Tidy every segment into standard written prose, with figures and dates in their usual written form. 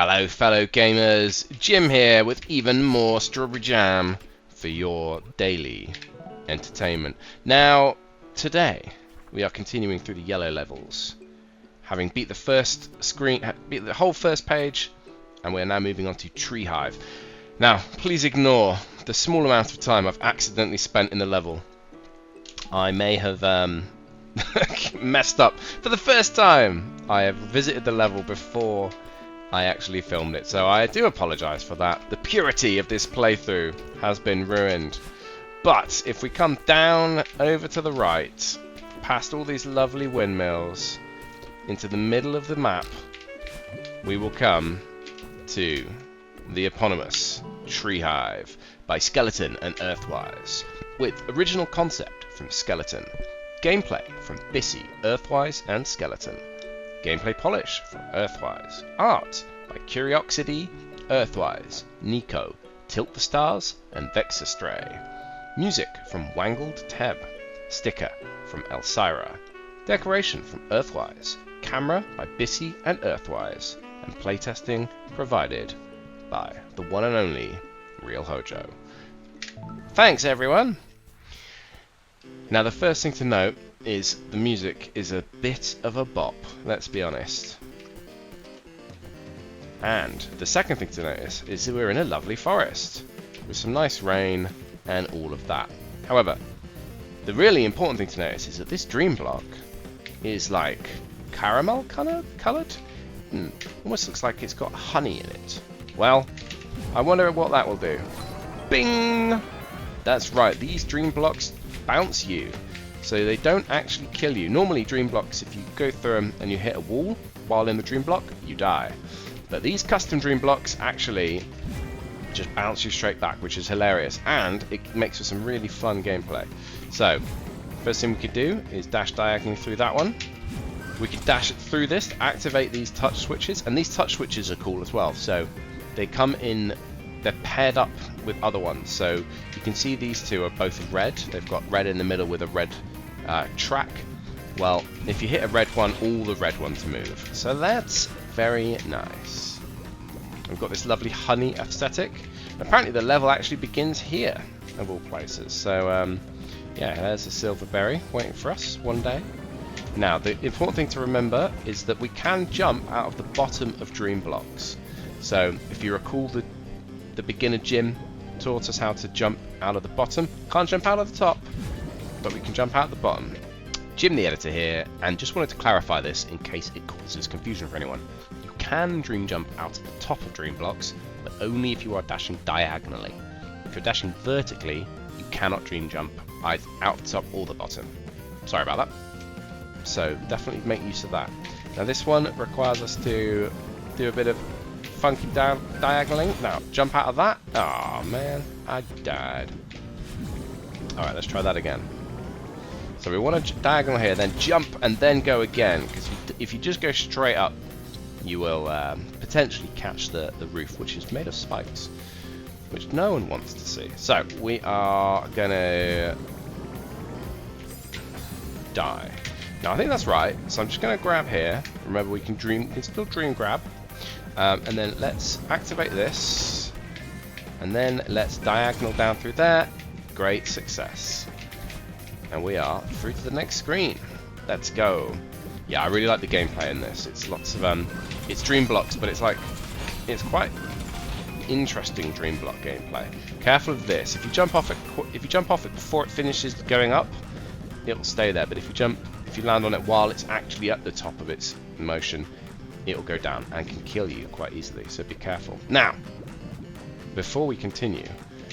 Hello fellow gamers, Jim here with even more strawberry jam for your daily entertainment. Now, today we are continuing through the yellow levels, having beat the first screen, beat the whole first page, and we're now moving on to Treehive. Now, please ignore the small amount of time I've accidentally spent in the level. I may have messed up for the first time. I have visited the level before I actually filmed it, so I do apologise for that. The purity of this playthrough has been ruined. But if we come down over to the right, past all these lovely windmills, into the middle of the map, we will come to the eponymous Treehive by Skeleton and Earthwise, with original concept from Skeleton, gameplay from busily, Earthwise and Skeleton, gameplay polish from Earthwise, art by Curiosity, Earthwise, Nico, Tilt the Stars and Vexastray, music from Wangled, sticker from Elsira, decoration from Earthwise, camera by busily and Earthwise, and playtesting provided by the one and only Real Hojo. Thanks everyone! Now the first thing to note is the music is a bit of a bop, let's be honest. And the second thing to notice is that we're in a lovely forest with some nice rain and all of that. However, the really important thing to notice is that this dream block is like caramel coloured. Almost looks like it's got honey in it. Well, I wonder what that will do. Bing! That's right, these dream blocks bounce you, so they don't actually kill you. Normally dream blocks, if you go through them and you hit a wall while in the dream block, you die. But these custom dream blocks actually just bounce you straight back, which is hilarious, and it makes for some really fun gameplay. So, first thing we could do is dash diagonally through that one. We could dash through this to activate these touch switches, and these touch switches are cool as well. So, they come in, they're paired up with other ones. So, you can see these two are both red. They've got red in the middle with a red track. Well, if you hit a red one, all the red ones move. So that's very nice. We've got this lovely honey aesthetic. Apparently the level actually begins here, of all places. So, yeah, there's a silver berry waiting for us one day. Now, the important thing to remember is that we can jump out of the bottom of dream blocks. So, if you recall the beginner Jim taught us how to jump out of the bottom. Can't jump out of the top, but we can jump out the bottom. Jim the editor here, and just wanted to clarify this in case it causes confusion for anyone. You can dream jump out of the top of dream blocks, but only if you are dashing diagonally. If you're dashing vertically, you cannot dream jump either out the top or the bottom. Sorry about that. So definitely make use of that. Now this one requires us to do a bit of funky diagonaling. Now jump out of that. Oh man, I died. Alright, let's try that again. So we want to diagonal here, then jump and then go again, because if you just go straight up, you will potentially catch the roof, which is made of spikes, which no one wants to see. So we are gonna die. Now I think that's right, so I'm just gonna grab here. Remember, we can still dream grab, and then let's activate this, and then let's diagonal down through there. Great success. And we are through to the next screen. Let's go. Yeah, I really like the gameplay in this. It's lots of it's dream blocks, but it's quite interesting dream block gameplay. Careful of this. If you jump off it before it finishes going up, it'll stay there. But if you land on it while it's actually at the top of its motion, it'll go down and can kill you quite easily. So be careful. Now, before we continue,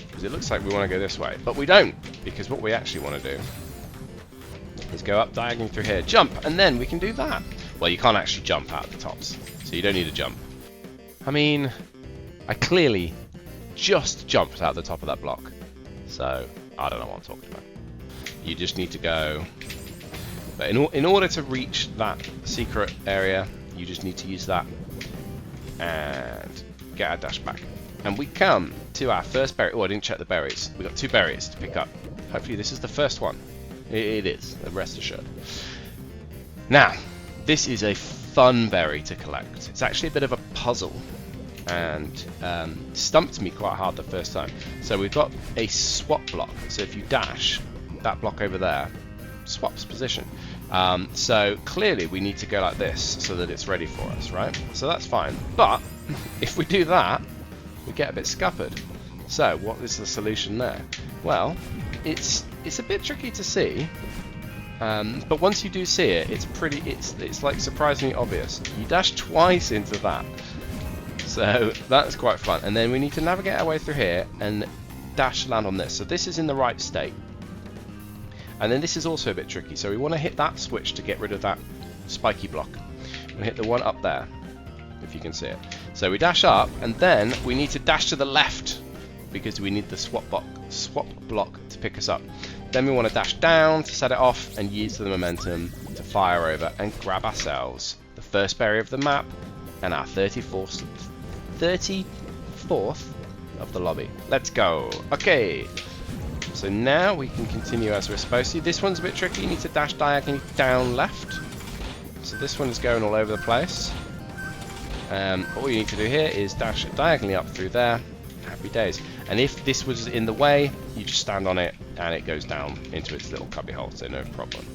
because it looks like we want to go this way, but we don't, because what we actually want to do is go up diagonally through here, jump, and then we can do that. Well, you can't actually jump out of the tops, so you don't need to jump. I mean, I clearly just jumped out the top of that block, so I don't know what I'm talking about. You just need to go, but in order to reach that secret area, you just need to use that and get our dash back. And we come to our first berry. Oh, I didn't check the berries. We got 2 berries to pick up. Hopefully this is the first one. It is, rest assured. Now, this is a fun berry to collect. It's actually a bit of a puzzle. and stumped me quite hard the first time. So we've got a swap block. So if you dash, that block over there swaps position. So clearly we need to go like this so that it's ready for us, right? So that's fine. But if we do that, we get a bit scuppered. So what is the solution there? Well, it's a bit tricky to see. But once you do see it, it's like surprisingly obvious. You dash twice into that, so that's quite fun. And then we need to navigate our way through here and dash land on this. So this is in the right state, and then this is also a bit tricky. So we want to hit that switch to get rid of that spiky block. We hit the one up there, if you can see it. So we dash up, and then we need to dash to the left because we need the swap block to pick us up. Then we want to dash down to set it off and use the momentum to fire over and grab ourselves the first berry of the map and our 34th of the lobby. Let's go. Okay, so now we can continue as we're supposed to. This one's a bit tricky. You need to dash diagonally down left. So this one is going all over the place. All you need to do here is dash diagonally up through there. Happy days. And if this was in the way, you just stand on it and it goes down into its little cubby hole, so no problem.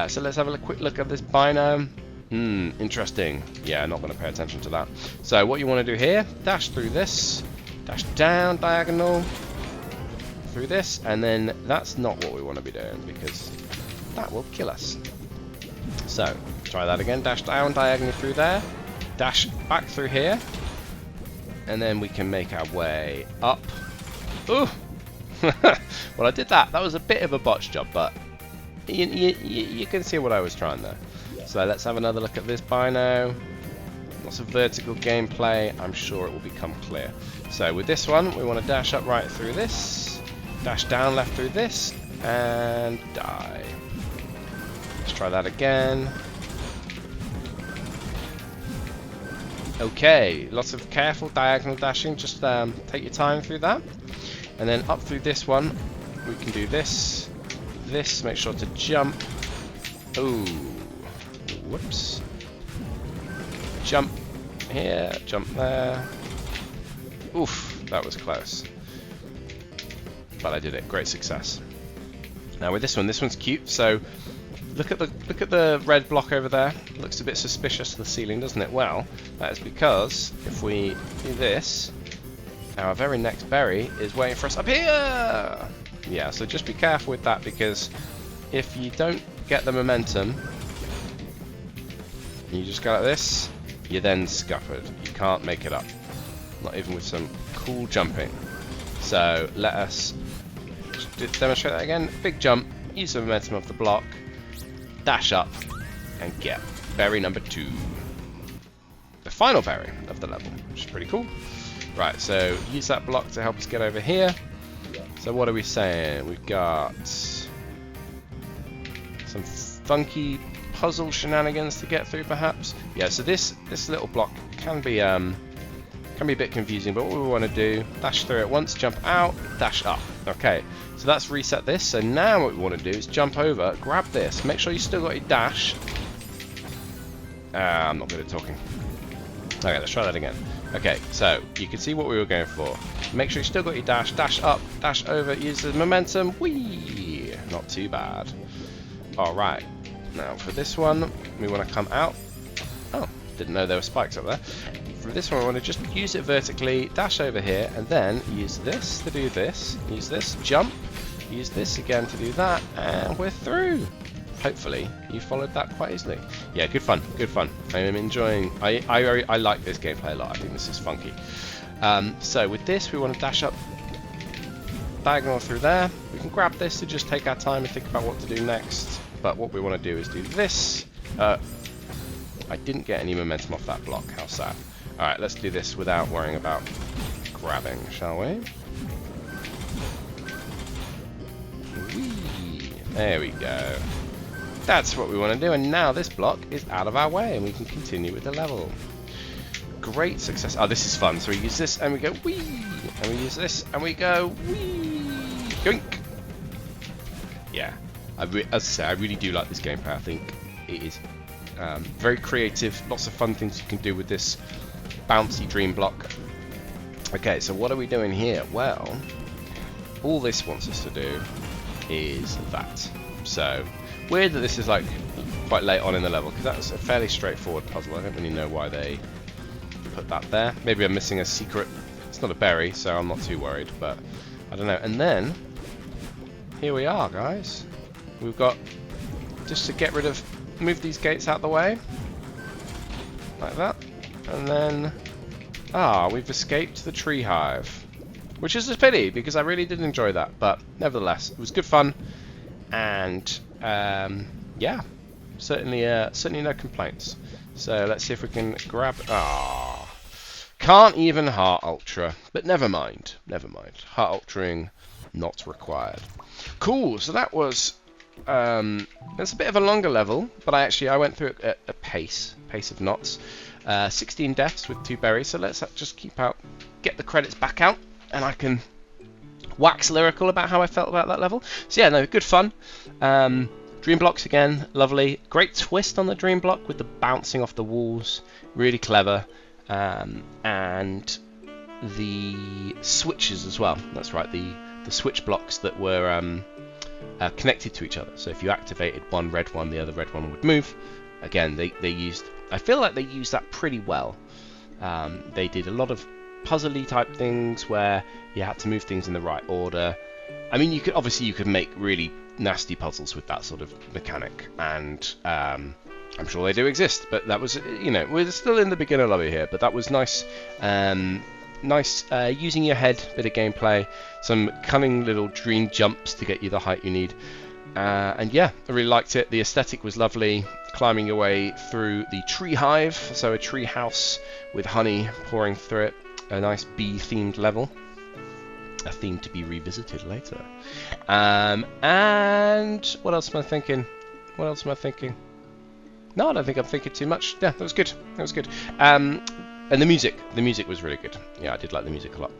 So let's have a quick look at this biome. Interesting. Yeah, not going to pay attention to that. So what you want to do here, dash through this, dash down diagonal through this, and then that's not what we want to be doing because that will kill us. So try that again, dash down diagonally through there, dash back through here, and then we can make our way up. Ooh! Well, I did that. That was a bit of a botch job, but you can see what I was trying there. So let's have another look at this bino. Lots of vertical gameplay. I'm sure it will become clear. So with this one, we want to dash up right through this, dash down left through this, and die. Let's try that again. Okay, lots of careful diagonal dashing, just take your time through that. And then up through this one, we can do this, make sure to jump. Ooh, whoops. Jump here, jump there. Oof, that was close. But I did it, great success. Now with this one's cute, so look at the red block over there. Looks a bit suspicious to the ceiling, doesn't it? Well, that is because if we do this, our very next berry is waiting for us up here. Yeah, so just be careful with that, because if you don't get the momentum, you just go like this, you're then scuppered. You can't make it up, not even with some cool jumping. So let us demonstrate that again. Big jump, use the momentum of the block, dash up, and get berry number 2. The final berry of the level, which is pretty cool. Right, so use that block to help us get over here. So what are we saying? We've got some funky puzzle shenanigans to get through, perhaps. Yeah, so this little block can be a bit confusing, but what we want to do, dash through it once, jump out, dash up. Okay, so that's reset this. So now what we want to do is jump over, grab this, make sure you still got your dash. I'm not good at talking. Okay, let's try that again. Okay, so you can see what we were going for. Make sure you still got your dash, dash up, dash over, use the momentum. Whee! Not too bad. Alright, now for this one, we want to come out. Oh, didn't know there were spikes up there. For this one, I want to just use it vertically, dash over here, and then use this to do this, use this, jump, use this again to do that, and we're through. Hopefully, you followed that quite easily. Yeah, good fun, good fun. I am enjoying, I like this gameplay a lot. I think this is funky. So with this, we want to dash up diagonal through there. We can grab this to just take our time and think about what to do next. But what we want to do is do this. I didn't get any momentum off that block, how sad. Alright, let's do this without worrying about grabbing, shall we? Whee! There we go. That's what we want to do, and now this block is out of our way and we can continue with the level. Great success. Oh, this is fun. So we use this and we go whee, and we use this and we go whee, yoink. Yeah, as I say, I really do like this gameplay. I think it is very creative, lots of fun things you can do with this bouncy dream block. Okay, so what are we doing here? Well, all this wants us to do is that. So, weird that this is like quite late on in the level, because that's a fairly straightforward puzzle. I don't really know why they put that there. Maybe I'm missing a secret. It's not a berry, so I'm not too worried, but I don't know. And then, here we are, guys. We've got, just to get rid of, move these gates out the way, like that, and then, we've escaped the Treehive, which is a pity, because I really did enjoy that, but nevertheless, it was good fun, and, yeah, certainly no complaints. So let's see if we can grab, can't even Heart Ultra, but never mind, Heart Ultraing not required. Cool, so that was, that's a bit of a longer level, but I went through it at a pace of knots. 16 deaths with 2 berries, so let's just get the credits back out, and I can wax lyrical about how I felt about that level. So yeah, no, good fun. Dream blocks again, lovely. Great twist on the dream block with the bouncing off the walls, really clever. And the switches as well. That's right, the switch blocks that were connected to each other. So if you activated one red one, the other red one would move. Again, they used. I feel like they used that pretty well. They did a lot of puzzly type things where you had to move things in the right order. I mean, you could make really nasty puzzles with that sort of mechanic, and I'm sure they do exist. But that was, we're still in the beginner lobby here. But that was nice. Nice using your head, bit of gameplay, some cunning little dream jumps to get you the height you need, and yeah, I really liked it. The aesthetic was lovely, climbing your way through the tree hive, so a tree house with honey pouring through it, a nice bee-themed level, a theme to be revisited later. And what else am I thinking? No, I don't think I'm thinking too much. Yeah, that was good. And the music was really good. Yeah, I did like the music a lot.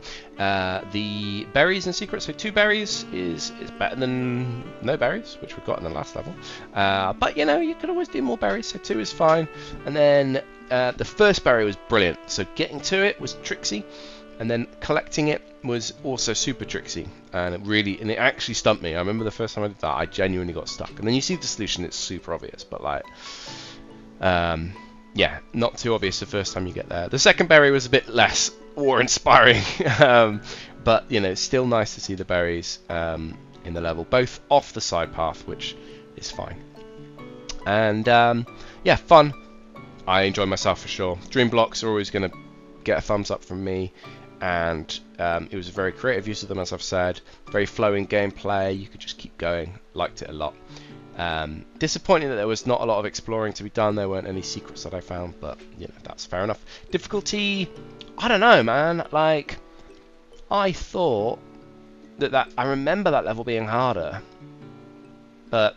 The berries and secrets, so 2 berries is better than no berries, which we got in the last level. But you could always do more berries, so 2 is fine. And then the first berry was brilliant. So getting to it was tricksy, and then collecting it was also super tricksy. And it actually stumped me. I remember the first time I did that, I genuinely got stuck. And then you see the solution; it's super obvious, but like. Yeah, not too obvious the first time you get there. The second berry was a bit less awe-inspiring, but still nice to see the berries in the level, both off the side path, which is fine. And yeah, fun. I enjoyed myself for sure. Dream blocks are always going to get a thumbs up from me, and it was a very creative use of them, as I've said. Very flowing gameplay. You could just keep going. Liked it a lot. Disappointing that there was not a lot of exploring to be done. There weren't any secrets that I found, but that's fair enough. Difficulty, I don't know, man. Like, I thought that I remember that level being harder, but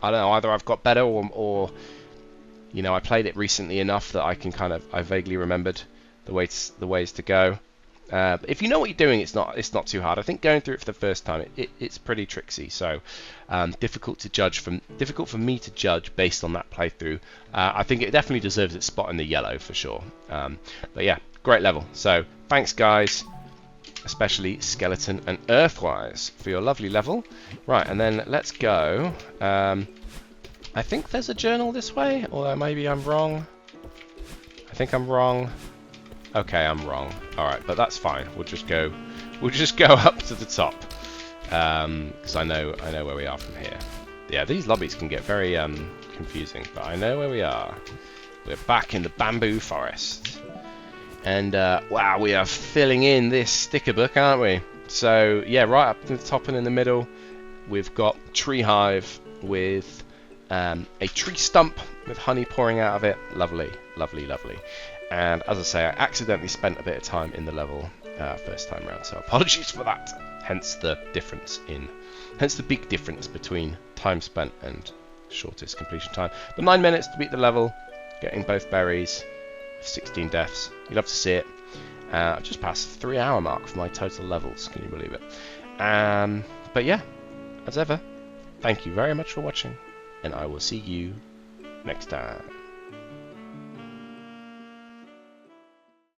I don't know. Either I've got better, or I played it recently enough that I vaguely remembered the ways to go. But if you know what you're doing, it's not too hard. I think going through it for the first time, it's pretty tricksy. So difficult for me to judge based on that playthrough. I think it definitely deserves its spot in the yellow for sure. But yeah, great level. So thanks guys, especially Skeleton and Earthwise, for your lovely level. Right, and then let's go. I think there's a journal this way, although maybe I'm wrong. I think I'm wrong. Okay, I'm wrong. Alright, but that's fine. We'll just go up to the top. Because I know where we are from here. Yeah, these lobbies can get very confusing, but I know where we are. We're back in the bamboo forest. And wow, we are filling in this sticker book, aren't we? So yeah, right up to the top and in the middle, we've got Treehive with a tree stump with honey pouring out of it. Lovely, lovely, lovely. And as I say, I accidentally spent a bit of time in the level first time round, so apologies for that. Hence the big difference between time spent and shortest completion time. But 9 minutes to beat the level, getting both berries, 16 deaths. You love to see it. I've just passed the 3-hour mark for my total levels. Can you believe it? But yeah, as ever, thank you very much for watching, and I will see you next time.